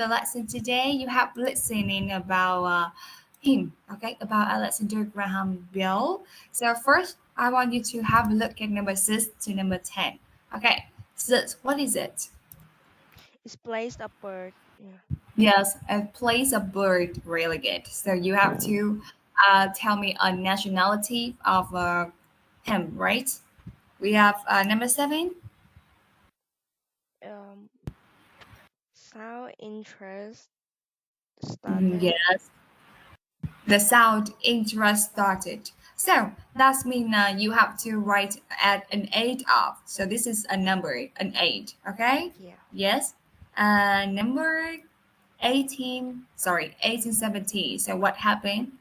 the lesson today. You have listening about him, okay, about Alexander Graham Bell. So first, I want you to have a look at number 6 to number 10. Okay, 6, what is it? It's placed a bird. Yeah. Yes, it plays a bird really good. So you have to tell me a nationality of him, right? We have number 7. Um, sound interest started. Yes, the sound interest started. So that's mean you have to write at an 8 of. So this is a number, an 8. Okay. Yeah. Yes. Number 18. Sorry, 1870. So what happened?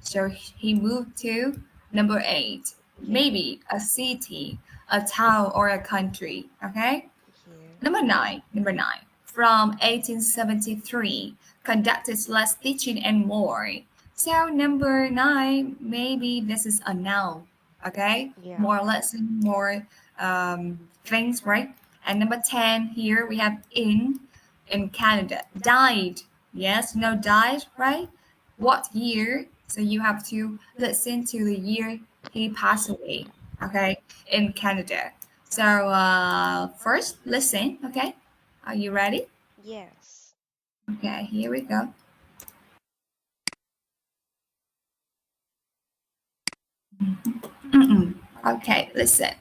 So he moved to number 8. Yeah. Maybe a city, a town, or a country. Okay. Yeah. Number nine, from 1873, conducted less teaching and more. So number 9, maybe this is a noun, okay? Yeah. More lesson, more things, right? And number 10, here we have in Canada, died. Yes, no, died, right? What year? So you have to listen to the year he passed away, okay, in Canada. So first, listen, okay? Are you ready? Yes. Okay, here we go. Mm-mm. Okay, listen.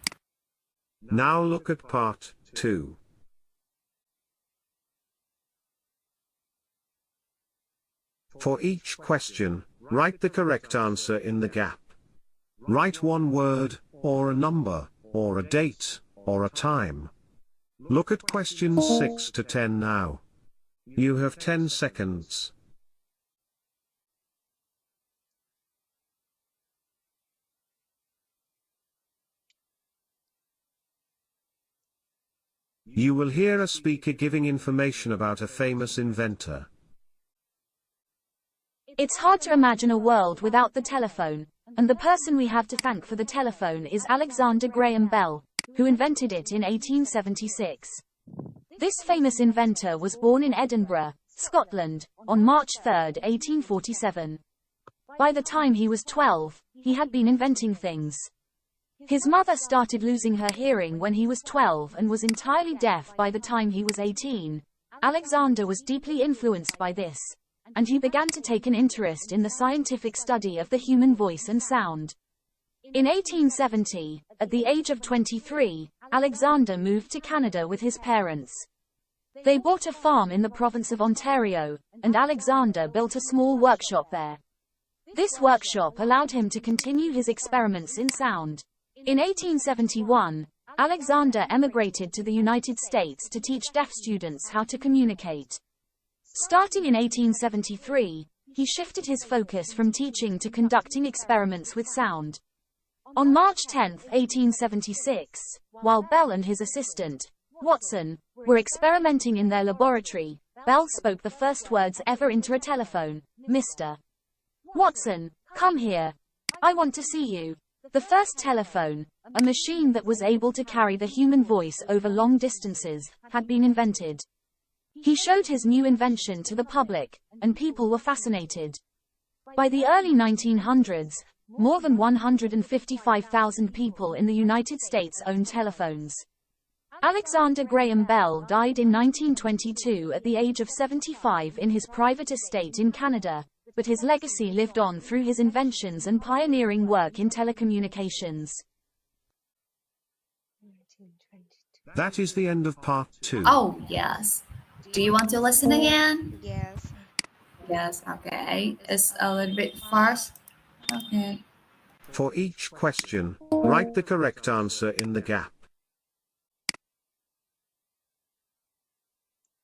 Now look at part 2. For each question, write the correct answer in the gap. Write one word, or a number, or a date, or a time. Look at questions 6 to 10 now. You have 10 seconds. You will hear a speaker giving information about a famous inventor. It's hard to imagine a world without the telephone, and the person we have to thank for the telephone is Alexander Graham Bell, who invented it in 1876. This famous inventor was born in Edinburgh, Scotland, on March 3, 1847. By the time he was 12, he had been inventing things. His mother started losing her hearing when he was 12 and was entirely deaf by the time he was 18. Alexander was deeply influenced by this, and he began to take an interest in the scientific study of the human voice and sound. In 1870, at the age of 23, Alexander moved to Canada with his parents. They bought a farm in the province of Ontario, and Alexander built a small workshop there. This workshop allowed him to continue his experiments in sound. In 1871, Alexander emigrated to the United States to teach deaf students how to communicate. Starting in 1873, he shifted his focus from teaching to conducting experiments with sound. On March 10, 1876, while Bell and his assistant, Watson, were experimenting in their laboratory, Bell spoke the first words ever into a telephone. "Mr. Watson, come here. I want to see you." The first telephone, a machine that was able to carry the human voice over long distances, had been invented. He showed his new invention to the public, and people were fascinated. By the early 1900s, more than 155,000 people in the United States owned telephones. Alexander Graham Bell died in 1922 at the age of 75 in his private estate in Canada, but his legacy lived on through his inventions and pioneering work in telecommunications. That is the end of part 2. Oh, yes. Do you want to listen again? Yes. Yes, okay. It's a little bit fast. Okay. For each question, write the correct answer in the gap.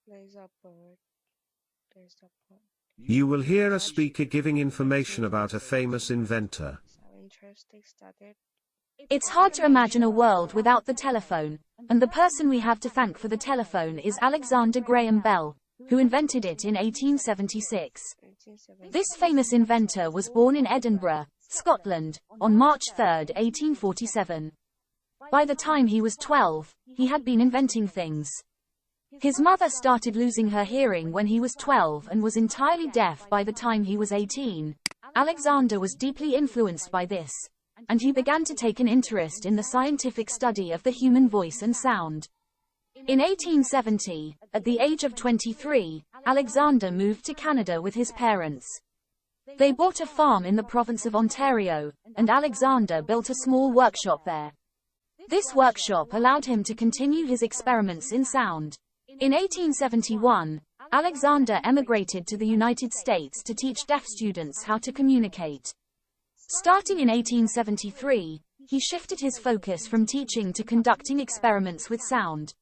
Place a bird. Place a bird. You will hear a speaker giving information about a famous inventor. Sound interesting started. It's hard to imagine a world without the telephone, and the person we have to thank for the telephone is Alexander Graham Bell, who invented it in 1876. 1870. This famous inventor was born in Edinburgh, Scotland, on March 3, 1847. By the time he was 12, he had been inventing things. His mother started losing her hearing when he was 12 and was entirely deaf by the time he was 18. Alexander was deeply influenced by this, and he began to take an interest in the scientific study of the human voice and sound. In 1870, at the age of 23, Alexander moved to Canada with his parents. They bought a farm in the province of Ontario, and Alexander built a small workshop there. This workshop allowed him to continue his experiments in sound. In 1871, Alexander emigrated to the United States to teach deaf students how to communicate. Starting in 1873, he shifted his focus from teaching to conducting experiments with sound.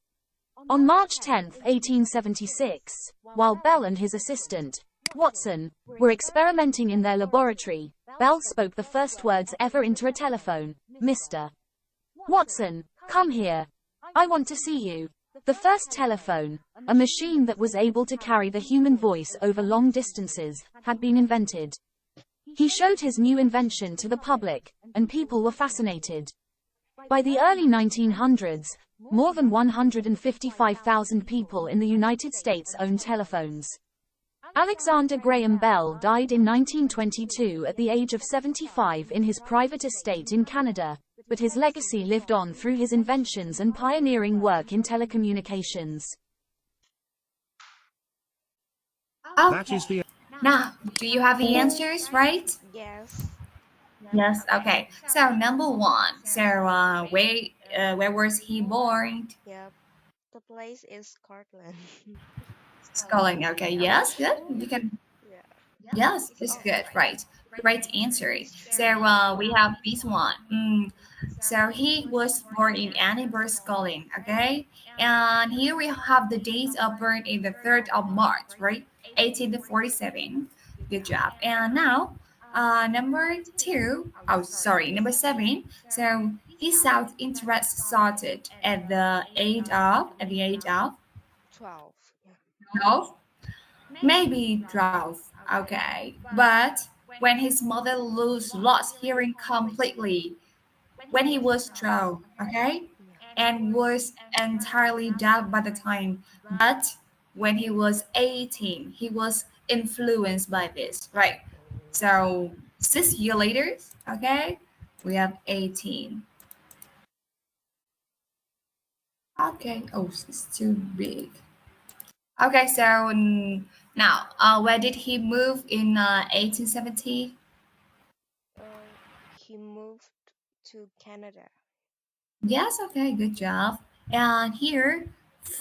On March 10, 1876, while Bell and his assistant, Watson, were experimenting in their laboratory, Bell spoke the first words ever into a telephone. "Mr. Watson, come here. I want to see you." The first telephone, a machine that was able to carry the human voice over long distances, had been invented. He showed his new invention to the public, and people were fascinated. By the early 1900s, more than 155,000 people in the United States owned telephones. Alexander Graham Bell died in 1922 at the age of 75 in his private estate in Canada, but his legacy lived on through his inventions and pioneering work in telecommunications. That Okay. is the Now, do you have the answers, right? Yes. Yes. Okay. So number one. So where was he born? Yep. The place is Scotland. Scotland. Okay. Yes. Good. You can. Yeah. Yes. It's good. Right. Right answer. So we have this one. So he was born in Edinburgh, Scotland. Okay. And here we have the dates of birth in the 3rd of March, right? 1847. Good job. And now, number two. Oh, sorry, number seven. So his South interest started at the age of 12. Yeah. 12, maybe 12. Okay, but when his mother lost hearing completely when he was 12. Okay, Yeah. and was entirely deaf by the time. But when he was 18, he was influenced by this, right? So 6 years later, okay, we have 18. Okay, oh, it's too big. Okay, so now, where did he move in 1870? He moved to Canada. Yes, okay, good job. And here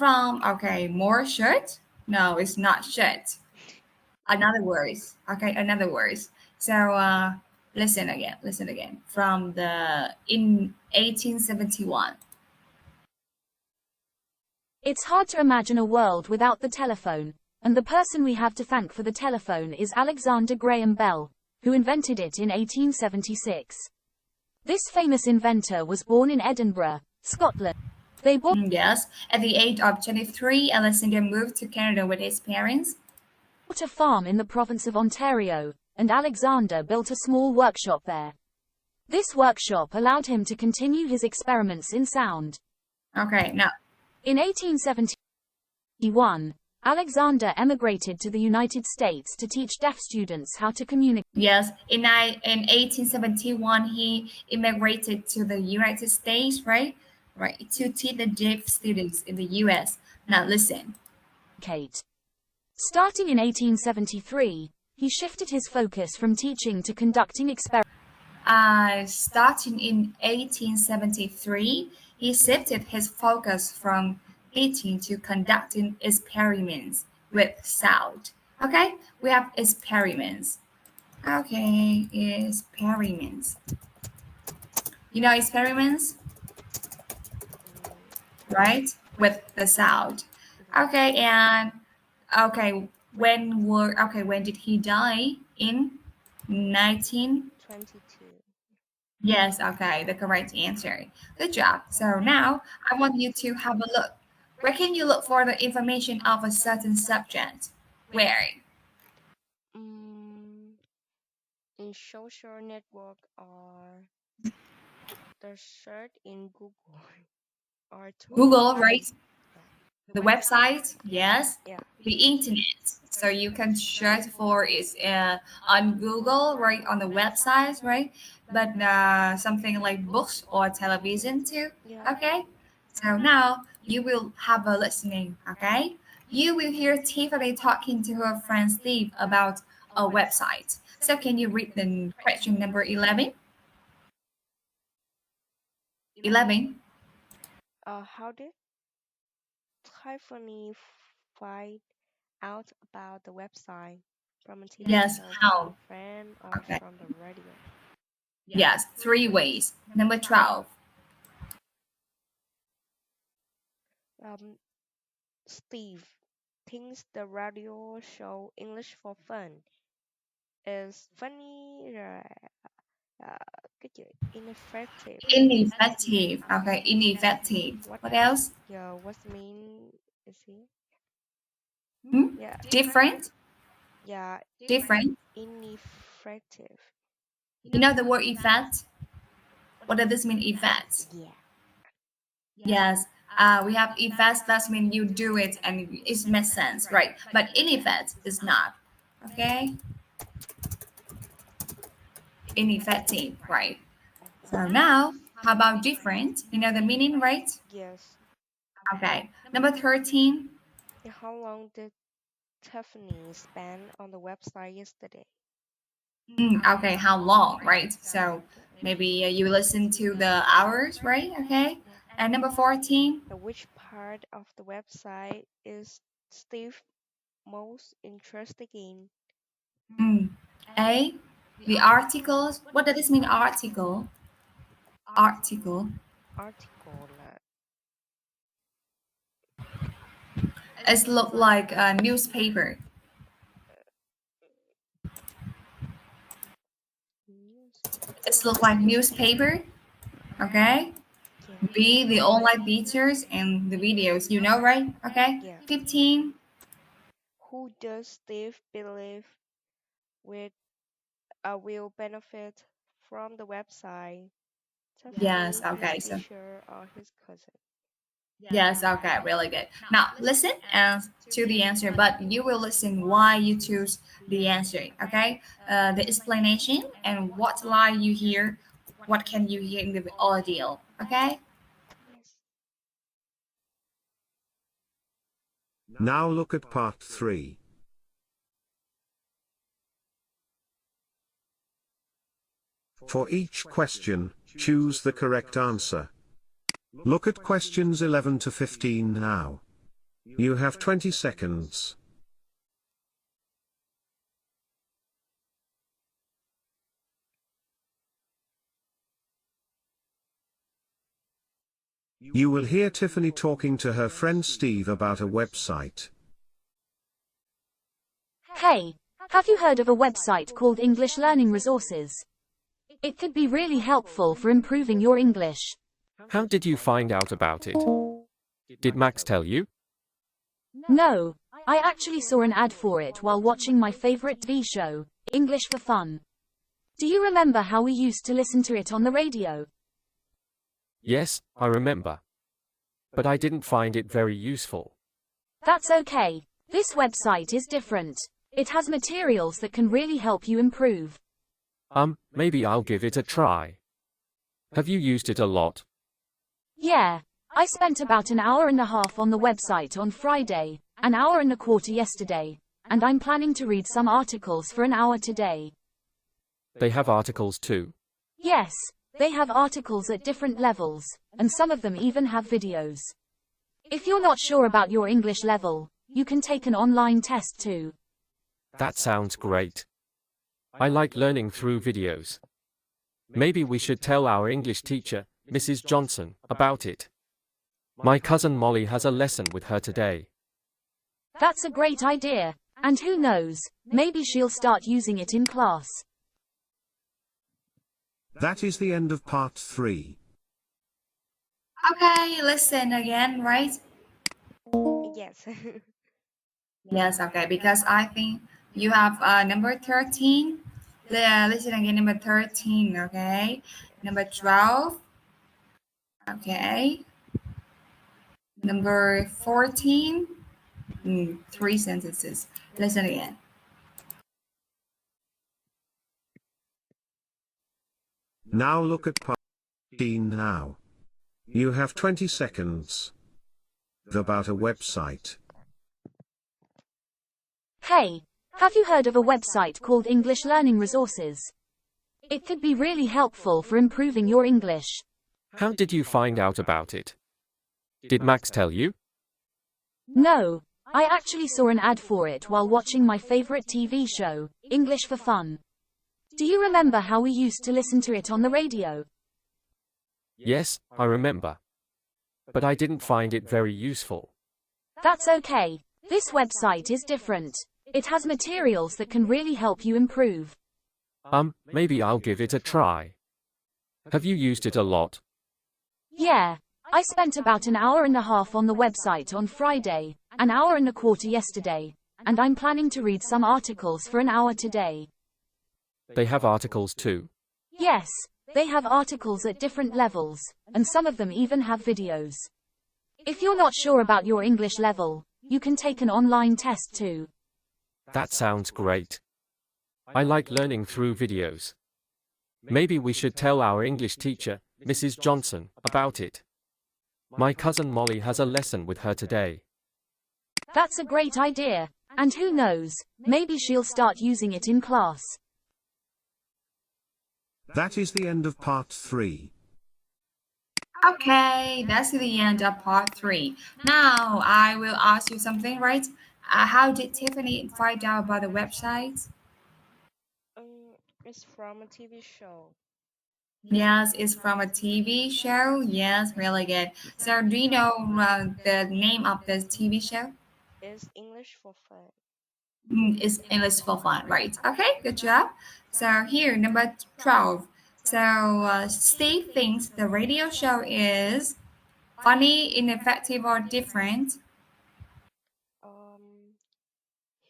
okay, more shirt? No, it's not shirt. Another words. Okay, another words. So listen again. From the in 1871. It's hard to imagine a world without the telephone, and the person we have to thank for the telephone is Alexander Graham Bell, who invented it in 1876. This famous inventor was born in Edinburgh, Scotland. They bought Yes, at the age of 23, Alexander moved to Canada with his parents. a farm in the province of Ontario, and Alexander built a small workshop there. This workshop allowed him to continue his experiments in sound. Okay, now In 1871, Alexander emigrated to the United States to teach deaf students how to communicate. yes, in 1871, he immigrated to the United States, right? Right, to teach the deaf students in the U.S. Now listen. Starting in 1873, he shifted his focus from teaching to conducting experiments. Starting in 1873, he shifted his focus from teaching to conducting experiments with sound. Okay, we have experiments. Okay, experiments. You know experiments, right? With the sound. Okay, and when did he die? In 19. 22. Yes, okay, the correct answer. Good job. So now I want you to have a look. Where can you look for the information of a certain subject? Where? Mm, in social network or the search in Google or Twitter. Google, right? Yeah. The website, yes. Yeah. The internet. So you can search for it on Google, right, on the website, right? But something like books or television too. Yeah. Okay. So now you will have a listening. Okay. You will hear Tiffany talking to her friend Steve about a website. So can you read the question number 11? 11. How did Tiffany find out about the website? From a TV Yes. show, from How? a friend, or Okay. from the radio? Yes. 3 ways. Number 12. Steve thinks the radio show English for Fun is funny, cái chữ ineffective. Ineffective. Okay, ineffective. What? What else? Yeah, what's mean is he? Hmm? Yeah, Different. yeah, Different. ineffective. You know the word effect? What does this mean, effect? Yeah. Yes. We have effects. That means you do it and it makes sense, right? But ineffect is not. Okay. Ineffective, right? So now, how about different? You know the meaning, right? Yes. Okay. Number 13. Yeah, how long did Tiffany spend on the website yesterday? Okay, how long, right? So maybe you listen to the hours, right? Okay. Yeah. And number 14. Which part of the website is Steve most interested in? Mm. A. The articles. What does this mean, article? Article. Article. It look like a newspaper. News. It look like newspaper. Okay. Yeah. B. The online pictures and the videos. You know, right? Okay. Yeah. 15. Who does Steve believe with will benefit from the website? Yes. Tiffany, his Okay. So teacher, or his cousin? yes. Okay. Really good. Now listen and to the answer, but you will listen why you choose the answer. Okay. The explanation and what line you hear. What can you hear in the audio? Okay. Yes. Now look at part 3. For each question, choose the correct answer. Look at questions 11 to 15 now. You have 20 seconds. You will hear Tiffany talking to her friend Steve about a website. Hey, have you heard of a website called English Learning Resources? It could be really helpful for improving your English. How did you find out about it? Did Max tell you? No, I actually saw an ad for it while watching my favorite TV show, English for Fun. Do you remember how we used to listen to it on the radio? Yes, I remember. But I didn't find it very useful. That's okay. This website is different. It has materials that can really help you improve. Maybe I'll give it a try. Have you used it a lot? Yeah, I spent about an hour and a half on the website on Friday, an hour and a quarter yesterday, and I'm planning to read some articles for an hour today. They have articles too. Yes, they have articles at different levels, and some of them even have videos. If you're not sure about your English level, you can take an online test too. That sounds great. I like learning through videos. Maybe we should tell our English teacher, Mrs. Johnson, about it. My cousin Molly has a lesson with her today. That's a great idea, and who knows, maybe she'll start using it in class. That is the end of part 3. Okay. Listen again, right? Yes. Yes, okay, because I think you have number 13. Listen again, number 13, okay? Number 12. Okay. Number 14. Three sentences. Listen again. Now look at part 15 now. You have 20 seconds. About a website. Hey, have you heard of a website called English Learning Resources? It could be really helpful for improving your English. How did you find out about it? Did Max tell you? No, I actually saw an ad for it while watching my favorite TV show, English for Fun. Do you remember how we used to listen to it on the radio? Yes, I remember. But I didn't find it very useful. That's okay. This website is different. It has materials that can really help you improve. Maybe I'll give it a try. Have you used it a lot? Yeah, I spent about an hour and a half on the website on Friday, an hour and a quarter yesterday, and I'm planning to read some articles for an hour today. They have articles too. Yes, they have articles at different levels, and some of them even have videos. If you're not sure about your English level, you can take an online test too. That sounds great. I like learning through videos. Maybe we should tell our English teacher, Mrs. Johnson, about it. My cousin Molly has a lesson with her today. That's a great idea, and who knows, maybe she'll start using it in class. That is the end of part 3. Okay, that's the end of part 3. Now, I will ask you something, right? How did Tiffany find out about the website? It's from a TV show. Yes, it's from a TV show. Yes, really good. So, do you know the name of the TV show? It's English for Fun. It's English for Fun, right? Okay, good job. So, here, number 12. So, Steve thinks the radio show is funny, ineffective, or different.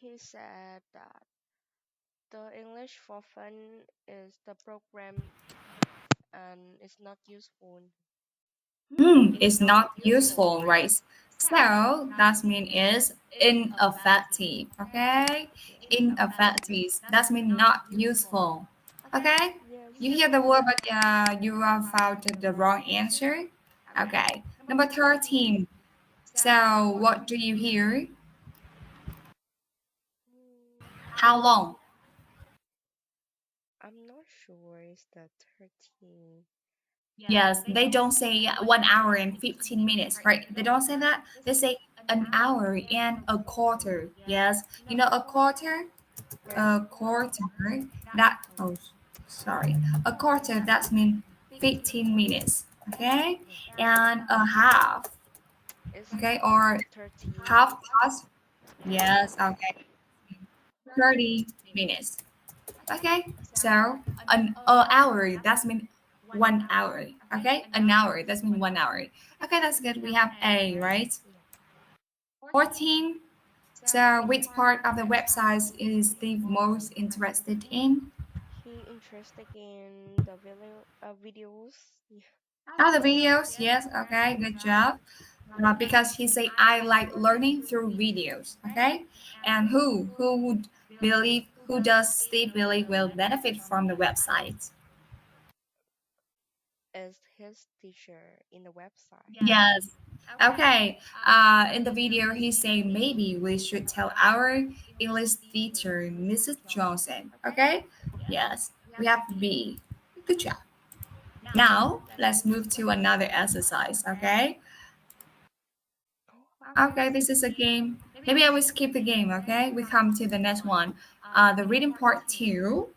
He said that the English for Fun is the program and it's not useful. It's not useful, right? So that means is ineffective. Okay, ineffective. That means not useful. Okay, you Yes. hear the word, but you have found the wrong answer. Okay, number 13. So what do you hear? How long? I'm not sure it's the 13. Yes, they don't say 1 hour and 15 minutes, right? They don't say that. They say an hour and a quarter. Yes, you know a quarter? A quarter. That oh, sorry. A quarter. That means 15 minutes. Okay, and a half. It's Okay, or 30. half past. Yes. Okay, 30 minutes. Okay, so an hour. That means 1 hour. Okay, an hour. That means 1 hour. Okay, that's good. We have A, right? Yeah. 14. So, which part of the website is Steve most interested in? He interested in the videos. Yeah. Oh, the videos. Yes. Okay. Good job. Because he say I like learning through videos. Okay. And who would believe? Who does Steve believe will benefit from the website? As his teacher in the website. Yes. Okay. In the video, he say maybe we should tell our English teacher, Mrs. Johnson. Okay. Yes. We have B. Good job. Now let's move to another exercise. Okay. Okay. This is a game. Maybe I will skip the game. Okay. We come to the next one. The reading part 2.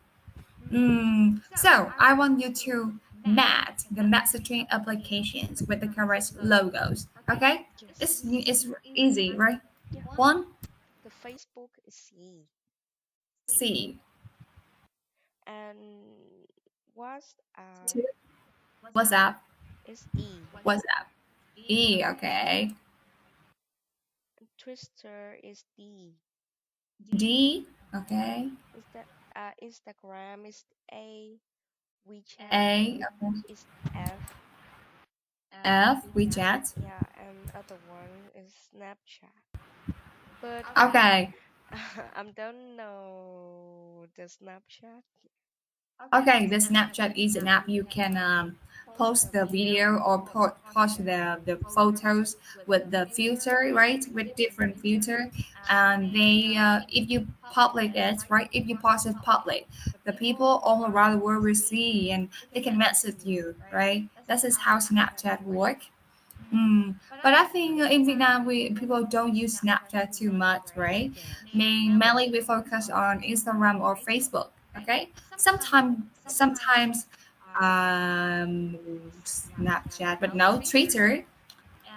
So I want you to match the messaging applications with the correct logos. Okay, Yes. it's easy, right? Yeah. One, The Facebook is C. C. And WhatsApp Two, WhatsApp, is E. WhatsApp. E. Okay. Twitter is D. D. Okay. Is that Instagram is A. WeChat A. Okay. is F. F, WeChat. Yeah, and other one is Snapchat. But Okay. I don't know the Snapchat. Okay, the Snapchat is an app you can post the video or post the photos with the filter, right? With different filter, and they if you public it, right? If you post it public, the people all around the world will see and they can message you, right? This is how Snapchat work. But I think in Vietnam, we people don't use Snapchat too much, right? Mainly we focus on Instagram or Facebook. Okay, sometimes Snapchat, but no Twitter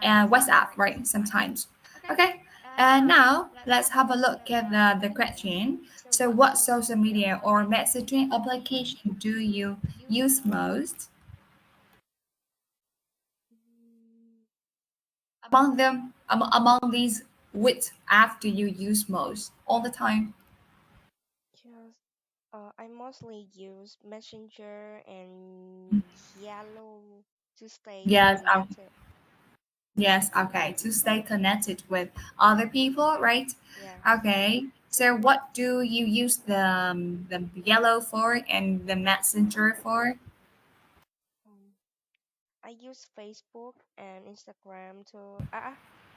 and WhatsApp, right? Sometimes. Okay, and now let's have a look at the question. So, what social media or messaging application do you use most? Mm, Among them, among these, which app do you use most all the time? Yes, I mostly use Messenger and Yellow to stay Yes, connected. yes, okay, to stay connected with other people, right? Yes. Okay, so what do you use the yellow for and the messenger for? Um, I use Facebook and Instagram to.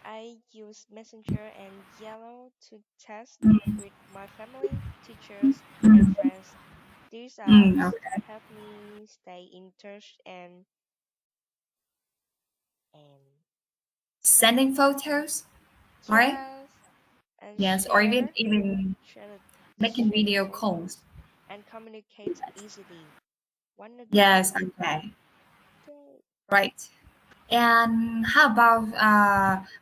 I use Messenger and Yellow to test Mm, with my family, teachers, and mm, friends. These apps okay. help me stay in touch and Sending photos, right? yes, and Yes, or even share making share the video calls. photos and communicate easily. One a Yes, day. okay, Day. right. And how about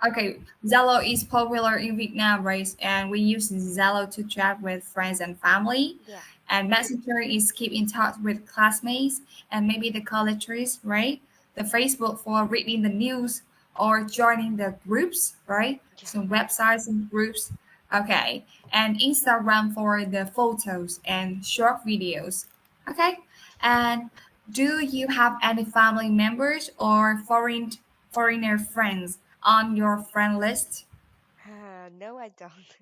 okay, Zalo is popular in Vietnam, right? And we use Zalo to chat with friends and family. Yeah. And Messenger is keep in touch with classmates and maybe the colleges, right? The Facebook for reading the news or joining the groups, right? Yeah. Some websites and groups. Okay. And Instagram for the photos and short videos. Okay. And do you have any family members or foreigner friends on your friend list? No, I don't.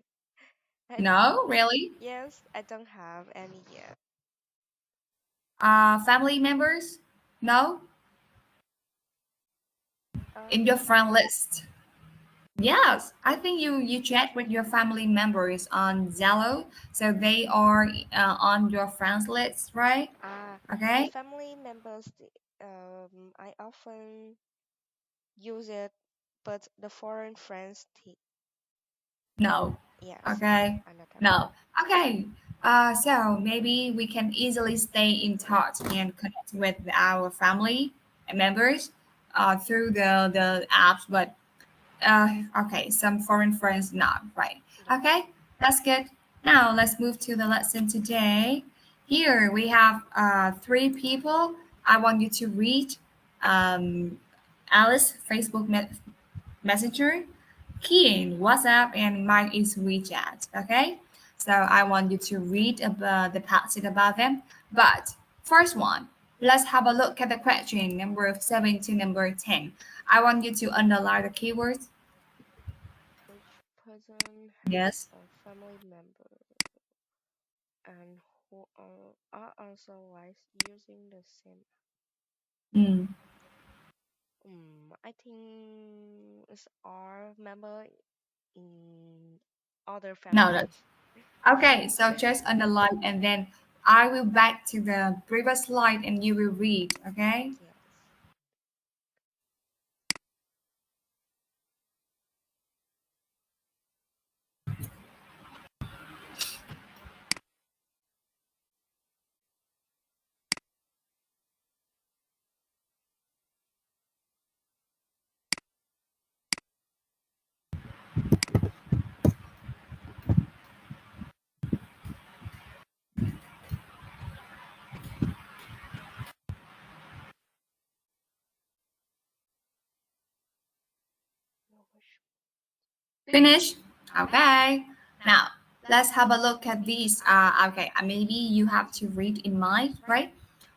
I, No, really? yes, I don't have any yet. Family members? No, in your Um, friend list. Yes, I think you chat with your family members on Zalo, so they are on your friends list, right? the Okay. family members, I often use it, but the foreign friends, No. yes, Okay. I not have it. No. Okay. So maybe we can easily stay in touch and connect with our family members through the apps, but okay, some foreign friends not, right? Yeah. Okay, that's good. Now let's move to the lesson today. Here we have three people. I want you to read um, Alice Facebook Messenger, Kian WhatsApp, and mine is WeChat. Okay, so I want you to read about the passage about them. But first one, let's have a look at the question number 7 to number 10. I want you to underline the keywords. Which person has Yes. a family member and who are also like using the same? Mm. I think it's our member in other No, family. that's okay. So just underline and then I will back to the previous slide and you will read. Okay. Yes. No, Finish. Okay. Now let's have a look at these. Okay. Maybe you have to read in mind, right?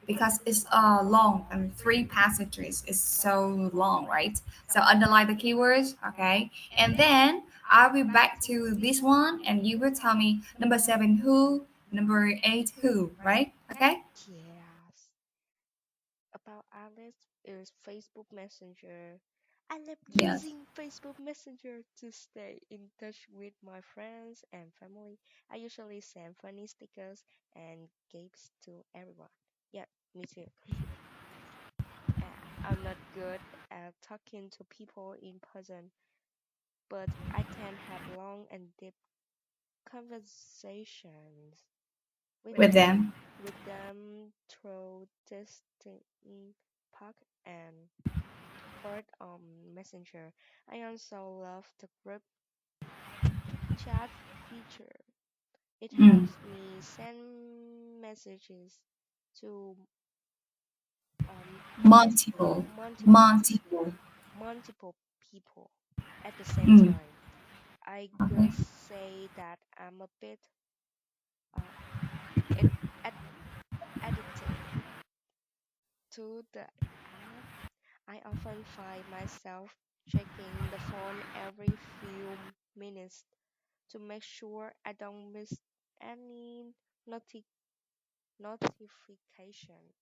because it's long and three passages is so long, right? So underline the keywords, okay? And then I'll be back to this one, and you will tell me number seven who, number eight who, right? Okay? Yes. About Alice is Facebook Messenger. I love Yes. using Facebook Messenger to stay in touch with my friends and family. I usually send funny stickers and gifts to everyone. Yeah, me too. I'm not good at talking to people in person, but I can have long and deep conversations with With them them. through texting Park and Bird on Messenger. I also love the group chat feature. It Mm. helps me send messages to Multiple. Multiple. multiple people at the same Mm. time. I could Okay. say that I'm a bit uh, ad- ad- addicted to the app. I often find myself checking the phone every few minutes to make sure I don't miss any noti- notification.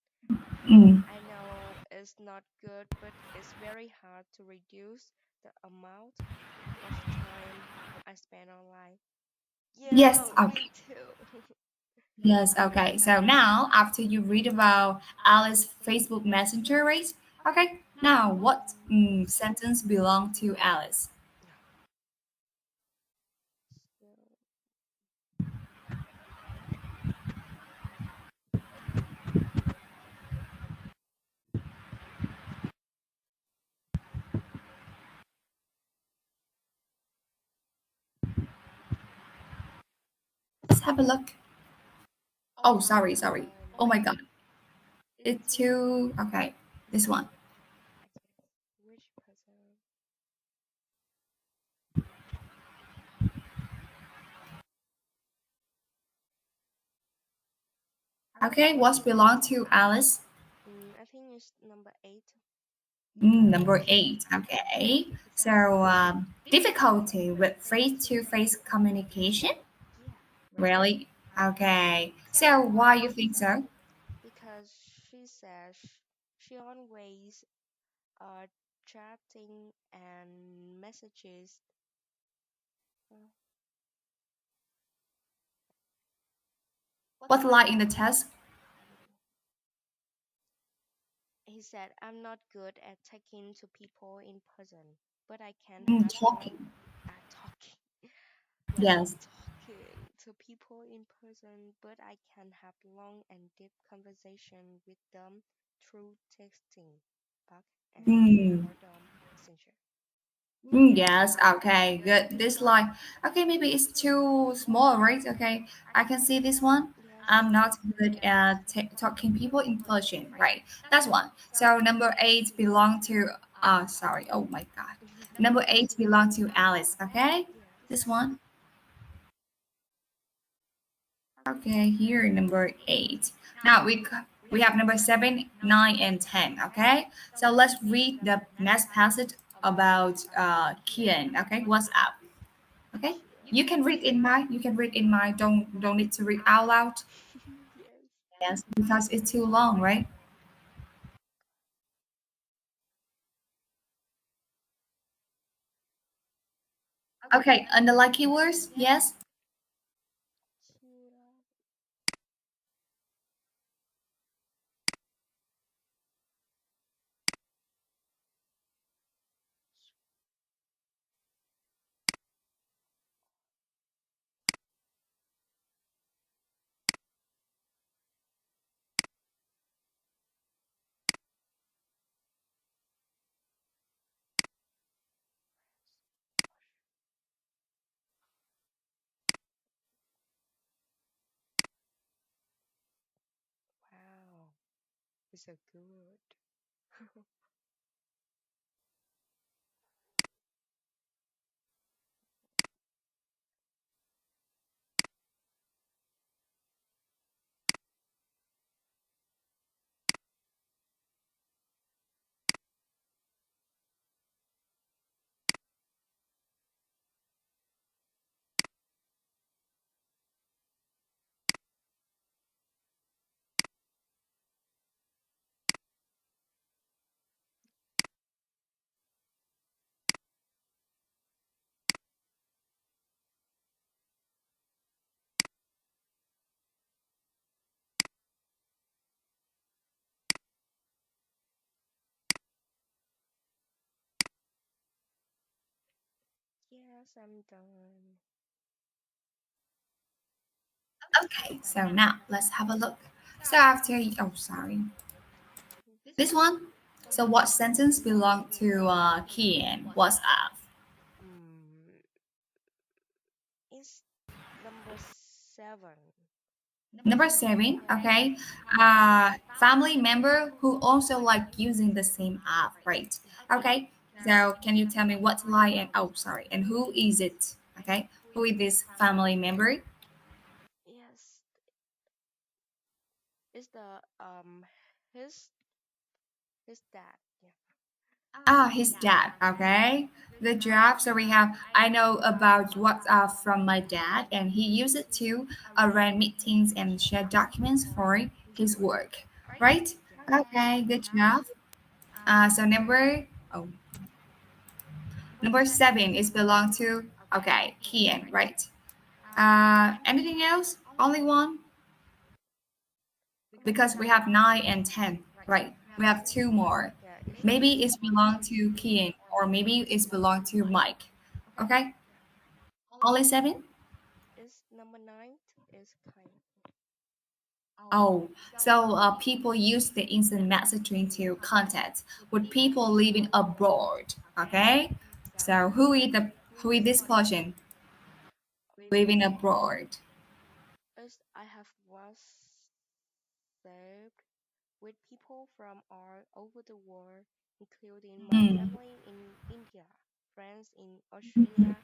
Mm. I know it's not good, but it's very hard to reduce the amount of time I spend online. Yes. Yeah, me Okay. too. Yes, okay. So now, after you read about Alice Facebook Messenger race, okay, now what sentence belong to Alice? So, Let's have a look. Oh, sorry, sorry. Oh my my God, God. it's It's too, okay, this one. okay. Which person? Okay, what's belong to Alice? I think it's number eight. Number eight, okay. Because So, difficulty with face-to-face communication? yeah, Really? Okay. because So, why you think so? because she says she always uh chatting and messages. Uh, What's like in the test? he said, "I'm not good at talking to people in person, but I can have long Talking. at talking." Yeah, Yes. talking to people in person, but I can have long and deep conversation with them through texting back and Hmm. boredom messenger. Yes, okay, good. This line, okay, maybe it's too small, right? Okay, I can see this one. Yes. I'm not good at talking people in person, right? That's one. So number eight belong to, sorry, oh my God. Number eight belong to Alice, okay? Yes. This one. Okay, here number eight. Now we have number seven, nine, and 10, okay? So let's read the next passage about Kian, okay? What's up? Okay, you can read in mind. You can read in mind. Don't need to read out loud. Yes. Yes, because it's too long, right? Okay, underline keywords. Yes. Wow. It's so good. Yes, I'm done. Okay, so now let's have a look. So after, oh, sorry, this one. So what sentence belong to Kian? WhatsApp. Mm, it's number 7. Number 7, okay. Family member who also like using the same app, right? Yeah. Okay. So can you tell me what's like and oh sorry and who is it? Okay. Who is this family member? Yes, it's the his his dad. Yeah. Ah, his dad. Okay. Good job. So we have I know about WhatsApp from my dad and he used it to arrange meetings and share documents for his work. Right? Yes. Okay, good job. So oh number 7 is belong to okay, Kian, right? Anything else? Only one? Because we have 9 and 10, right? We have two more. Yeah, it's Maybe it's belong to Kian or maybe it's belong to Mike. Okay? Only 7? it's number 9 is kind. Oh, so people use the instant messaging to contact with people living abroad. Okay? So who is this person living abroad? As I have WhatsApp with people from all over the world, including my Hmm. family in India, friends in Australia,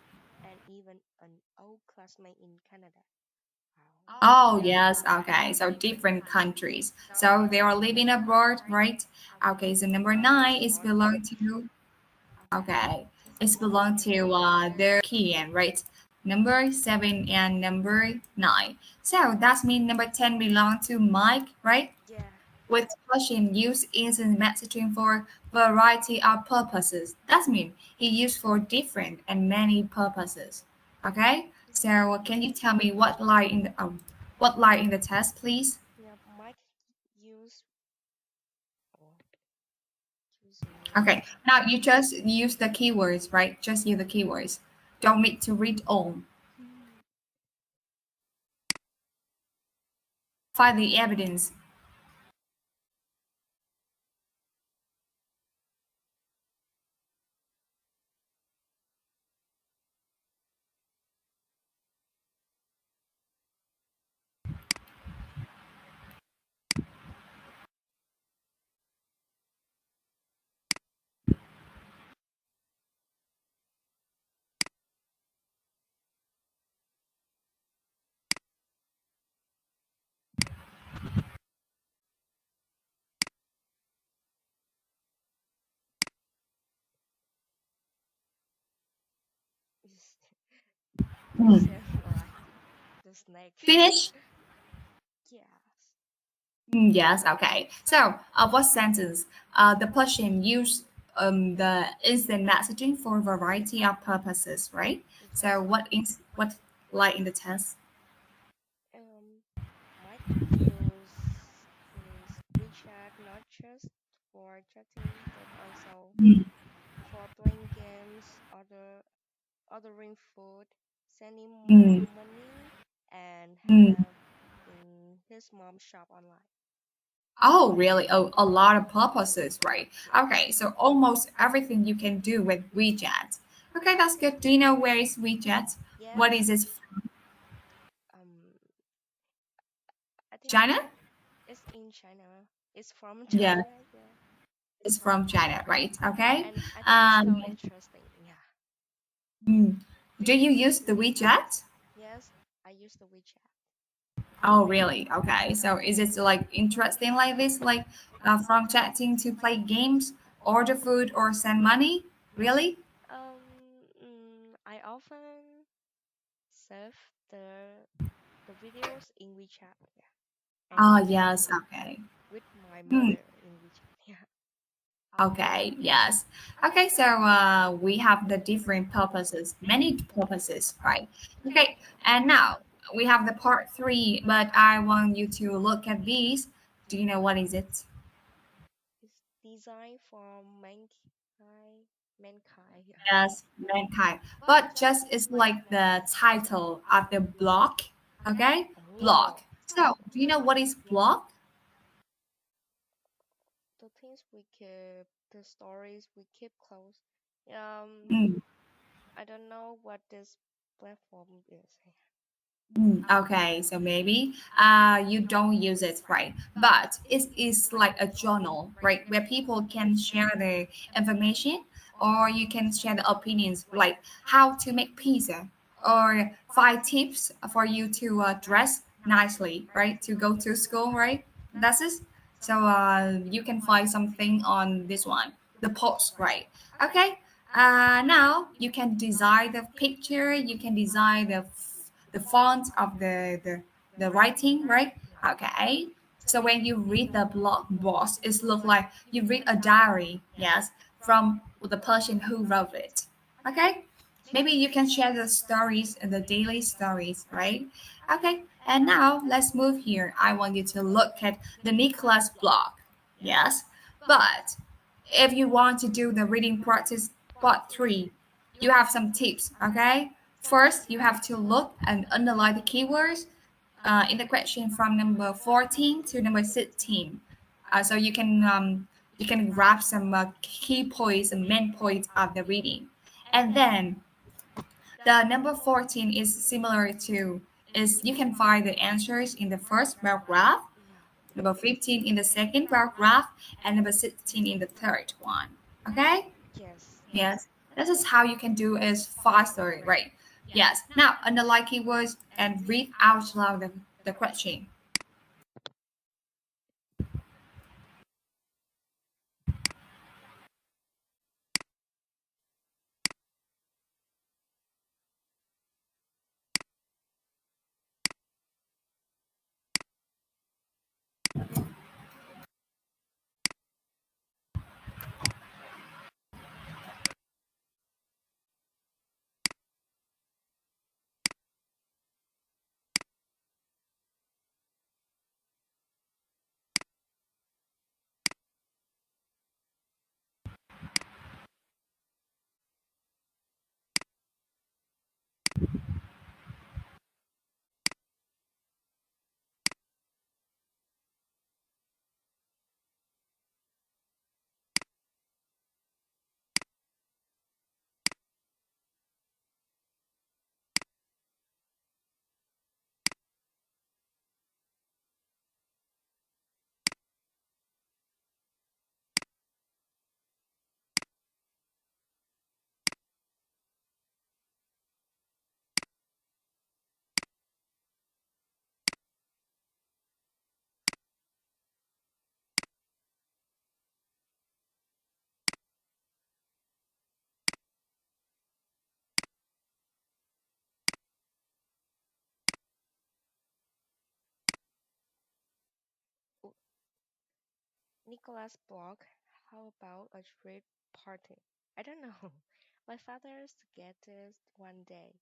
and even an old classmate in Canada. Wow. Oh, yes. Okay. So different countries. So they are living abroad, right? Okay. So number It's 9 is belong important. to, okay. It's belong to their Kian, right? Number 7 and number 9. So that means number 10 belong to Mike, right? Yeah. With question use instant messaging for variety of purposes. That means he used for different and many purposes. Okay, so can you tell me what lie in the test, please? Yeah. Mike use oh, using Okay, now you just use the keywords, right? Just use the keywords. Don't need to read all. Hmm. Find the evidence. Is you Hmm. said right. The snake. Finish. Yes. Yes, okay. So, what sentence? The person used the instant messaging for a variety of purposes, right? So, Yes. what like in the test? Um, Mike use his WeChat not just for chatting but also Mm, for playing games, ordering food, sending mm, money, and mm. having his mom shop online. Oh, really? Oh, a lot of purposes, right? Yes. Okay, so almost everything you can do with WeChat. Okay, that's good. Do you know where is WeChat? What Yes. is it? Um, I think China? it's in China. It's from Yeah, China. Yeah. it's from China, right? Okay. And I think it's so Um, interesting. Yeah. mm. Do you use the WeChat? Yes, I use the WeChat. Oh, really? Okay. So is it like interesting like this, like from chatting to play games, order food, or send money? Really? I often save the videos in WeChat. Yeah. And Ah, chat yes. Okay. with my Hmm. mother in WeChat. Yeah. Okay. Yes. Okay. So we have the different purposes, many purposes, right? Okay. And now we have the part 3, but I want you to look at these. Do you know what is it? It's designed for mankind. mankind. Yeah. Yes, mankind. But just it's like the title of the blog. Okay? Blog. Oh, So, do you know what is blog? the things we keep, the stories we keep close. Um, Mm. I don't know what this platform is. Okay, so maybe you don't use it, right? But it is like a journal, right, where people can share the information, or you can share the opinions, like how to make pizza, or 5 tips for you to dress nicely, right, to go to school, right? That's it. So you can find something on this one, the post, right? Okay. Now you can design the picture, you can design the font of the writing, right? Okay. So when you read the blog post, it looks like you read a diary, yes, from the person who wrote it. Okay. Maybe you can share the stories and the daily stories, right? Okay. And now let's move here. I want you to look at the Nicholas blog. Yes. But if you want to do the reading practice part 3, you have some tips, okay? First, you have to look and underline the keywords in the question from number 14 to number 16. So you can grab some key points and main points of the reading. And then the number 14 is similar to is you can find the answers in the first paragraph, Yeah. number 15 in the second paragraph, and number 16 in the third one. Okay? Yes. Yes. This is how you can do is faster, right? Yes. Now underline keywords and read out loud the question. Oh, Nicholas blog. How about a street party? I don't know. My father suggested one day.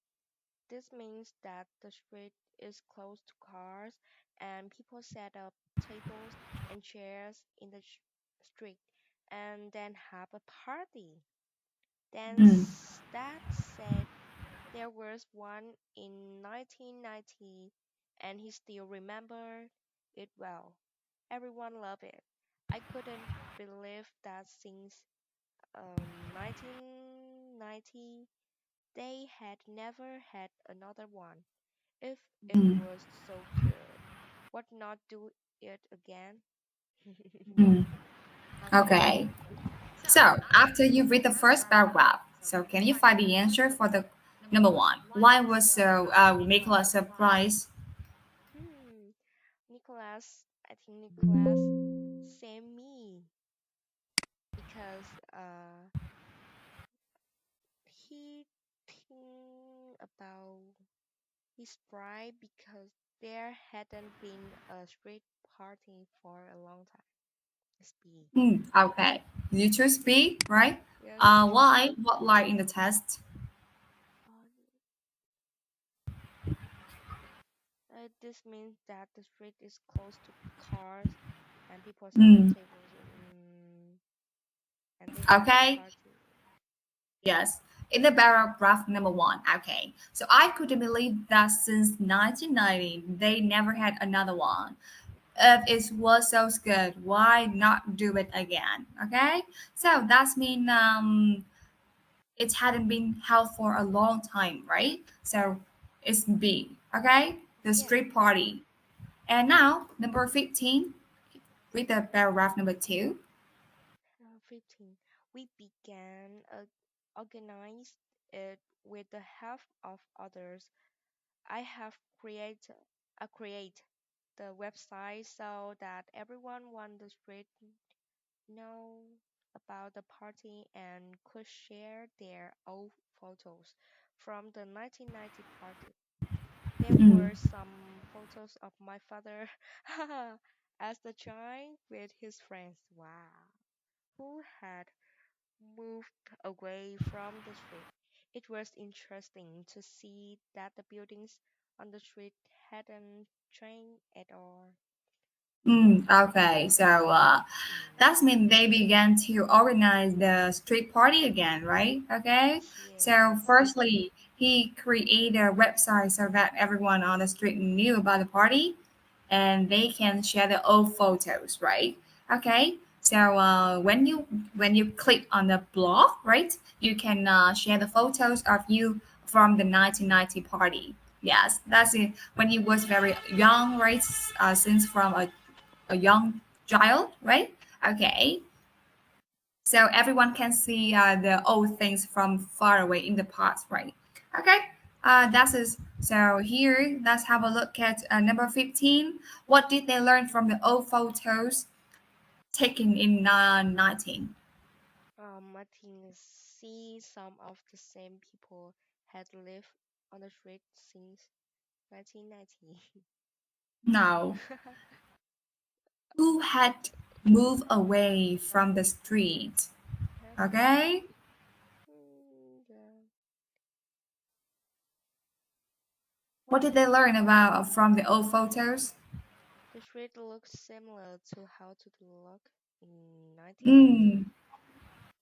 This means that the street is close to cars and people set up tables and chairs in the street and then have a party. Then Mm, Dad said there was one in 1990 and he still remembered it well. Everyone loved it. I couldn't believe that since 1990 they had never had another one. If it mm, was so good, what not do it again? mm. Okay. So after you read the first paragraph, so can you find the answer for the number one? Why was so Nicholas surprised? Hmm, Nicholas, I think Nicholas sent me because he think about his pride because there hadn't been a street party for a long time. It's B. Okay. You choose B, right? Yes. Why? What lie in the test? Uh, this means that the street is close to cars and people set up Mm, tables and they have a okay. party. Yes, in the paragraph number one. Okay, so I couldn't believe that since 1990 they never had another one. If it was so good, why not do it again? Okay, so that's mean it hadn't been held for a long time, right? So it's B. Okay, the Yeah. street party. And now number 15. Read the paragraph number two. 15. We began organized it with the help of others. I have create the website so that everyone on the street know about the party and could share their old photos from the 1990 party. There Mm. were some photos of my father as a child with his friends. Wow. Who had moved away from the street. It was interesting to see that the buildings on the street hadn't changed at all. Okay, so Mm. that's mean they began to organize the street party again, right? Okay, so Yes. firstly, he created a website so that everyone on the street knew about the party and they can share the old photos, right? Okay, so when you click on the blog, right, you can share the photos of you from the 1990 party. Yes, that's it. When you was very young, right? Since from a young child, right? Okay, so everyone can see the old things from far away in the past, right? Okay, that's it. So here, let's have a look at number 15. What did they learn from the old photos taken in 19? I think see some of the same people had lived on the street since 1990. Now, who had moved away from the street? Have Okay, yeah. what did they learn about from the old photos? The street looks similar to how to look in 1990. Mm,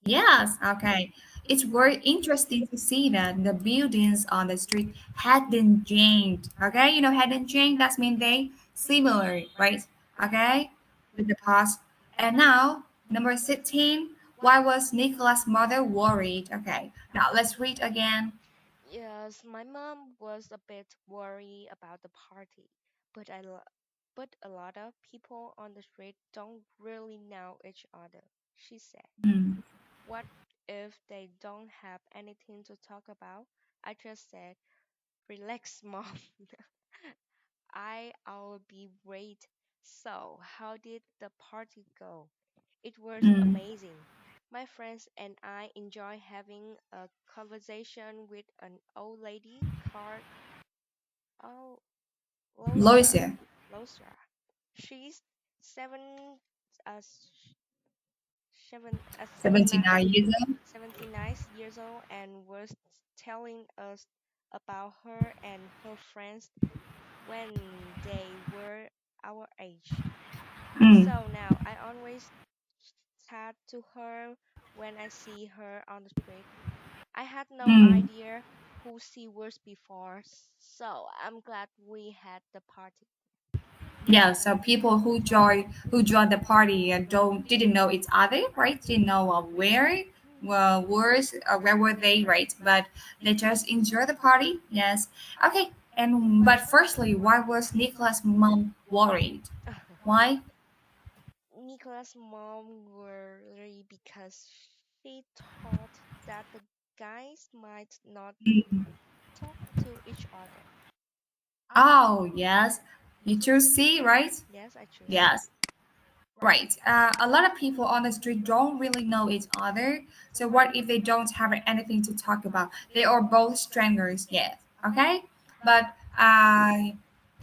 yes, okay. It's very interesting to see that the buildings on the street hadn't changed. Okay, hadn't changed. That means they similar, right? Okay, with the past. And now number 16. Why was Nicholas' mother worried? Okay, now let's read again. Yes, my mom was a bit worried about the party, but but a lot of people on the street don't really know each other. She said, Mm, "What if they don't have anything to talk about?" I just said, "Relax, mom. I'll be great." So, how did the party go? It was mm. amazing. My friends and I enjoy having a conversation with an old lady called oh Losa. Loisa, Losa. She's seven uh sh- seven 79 years old. 79 years old and was telling us about her and her friends when they were our age. Mm, So now I always chat to her when I see her on the street. I had no mm. idea who she was before, so I'm glad we had the party. Yeah, so people who joined the party and don't didn't know each other, right? Didn't know where where were they, right? But they just enjoy the party. Yes. Okay. And but firstly, why was Nicholas' mom worried? Why? Nicholas' mom worried because she thought that the guys might not talk to each other. Oh, yes. You choose C, right? Yes, I choose C. Yes. Right. A lot of people on the street don't really know each other. So what if they don't have anything to talk about? They are both strangers, yes. Okay. But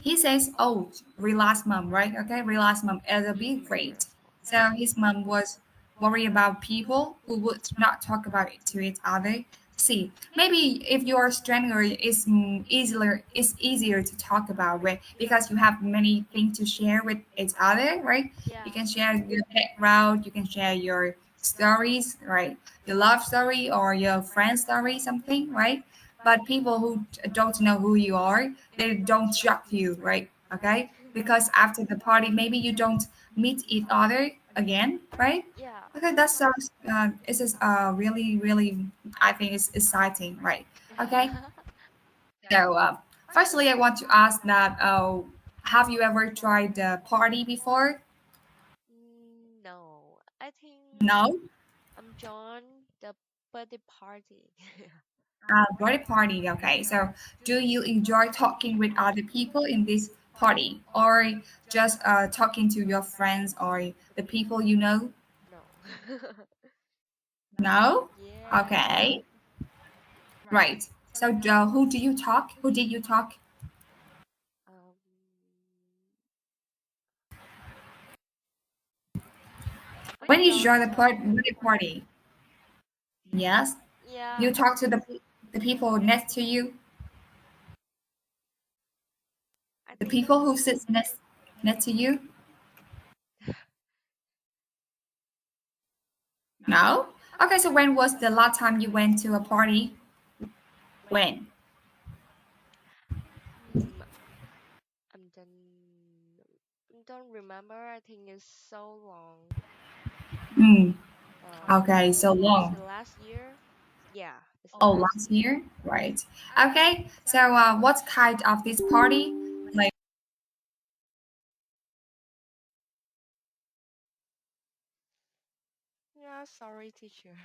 he says, "Oh, relax, mom." Right? Okay. Relax, mom. It'll be great. Relax, mom. So his mom was worried about people who would not talk about it to each other. See, maybe if you're a stranger, it's easier to talk about it because you have many things to share with each other, right? You Yeah. can share your background, you can share your stories, right? Your love story or your friend story, something, right? But people who don't know who you are, they don't judge you, right? Okay, because after the party, maybe you don't meet each other again, right? Yeah, Okay, of that course. sounds this is really really I think it's exciting, right? Okay, so firstly, I want to ask that have you ever tried the party before? No, I think No. I'm John, the birthday party. Birthday party. Okay, so do you enjoy talking with other people in this party, or just talking to your friends or the people you know? No. No. Yeah. Okay, right. So who do you talk? Who did you talk? Um, When you join the Johnson. birthday party, yes, Yeah, you talk to the people next to you, I the think people who sits next to you. No. Okay, so when was the last time you went to a party? When? hmm, I'm don't remember. I think it's so long. Hmm. Okay, so Maybe it's long. the last year. Yeah, it's the Oh, last last year. year? Right. Okay. So, what kind of this party? Like, Yeah, sorry, teacher.